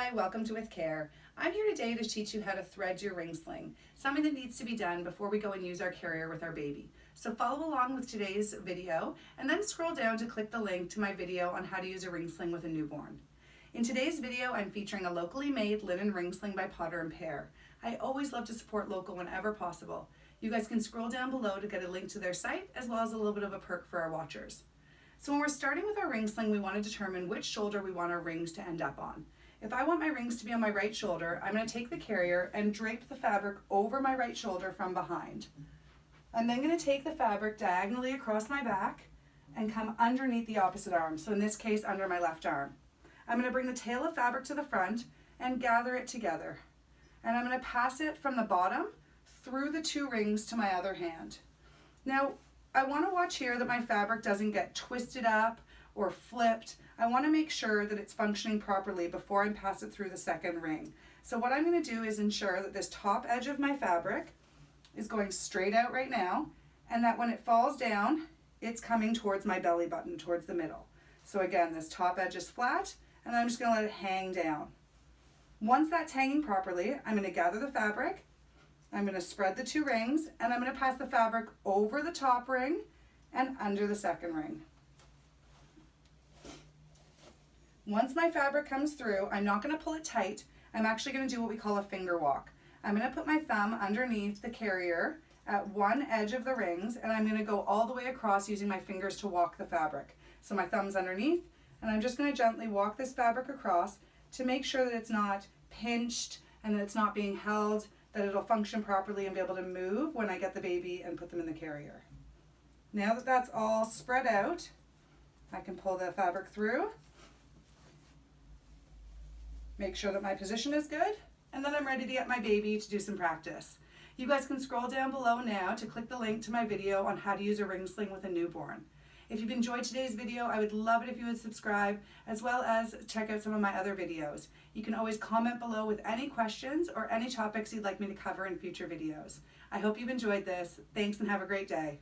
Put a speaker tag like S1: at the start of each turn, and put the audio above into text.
S1: Hi, welcome to With Care. I'm here today to teach you how to thread your ring sling, something that needs to be done before we go and use our carrier with our baby. So follow along with today's video and then scroll down to click the link to my video on how to use a ring sling with a newborn. In today's video, I'm featuring a locally made linen ring sling by Potter & Pear. I always love to support local whenever possible. You guys can scroll down below to get a link to their site as well as a little bit of a perk for our watchers. So when we're starting with our ring sling, we want to determine which shoulder we want our rings to end up on. If I want my rings to be on my right shoulder, I'm going to take the carrier and drape the fabric over my right shoulder from behind. I'm then going to take the fabric diagonally across my back and come underneath the opposite arm, so in this case under my left arm. I'm going to bring the tail of fabric to the front and gather it together. And I'm going to pass it from the bottom through the two rings to my other hand. Now, I want to watch here that my fabric doesn't get twisted up or flipped. I want to make sure that it's functioning properly before I pass it through the second ring. So what I'm going to do is ensure that this top edge of my fabric is going straight out right now, and that when it falls down, it's coming towards my belly button, towards the middle. So again, this top edge is flat, and I'm just going to let it hang down. Once that's hanging properly, I'm going to gather the fabric, I'm going to spread the two rings, and I'm going to pass the fabric over the top ring and under the second ring. Once my fabric comes through, I'm not going to pull it tight. I'm actually going to do what we call a finger walk. I'm going to put my thumb underneath the carrier at one edge of the rings, and I'm going to go all the way across using my fingers to walk the fabric. So my thumb's underneath, and I'm just going to gently walk this fabric across to make sure that it's not pinched and that it's not being held, that it'll function properly and be able to move when I get the baby and put them in the carrier. Now that that's all spread out, I can pull the fabric through. Make sure that my position is good, and then I'm ready to get my baby to do some practice. You guys can scroll down below now to click the link to my video on how to use a ring sling with a newborn. If you've enjoyed today's video, I would love it if you would subscribe, as well as check out some of my other videos. You can always comment below with any questions or any topics you'd like me to cover in future videos. I hope you've enjoyed this. Thanks and have a great day.